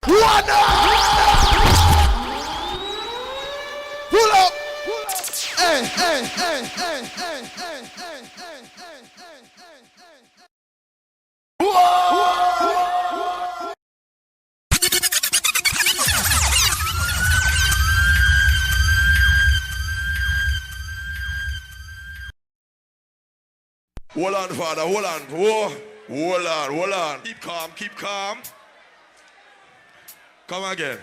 One pull up. Hey, hey, hey, hey, hey, hey, hey, hey, hey, hey. Hold on, father, hold on. Whoa. Hold on, hold on. Keep calm, keep calm. Come again.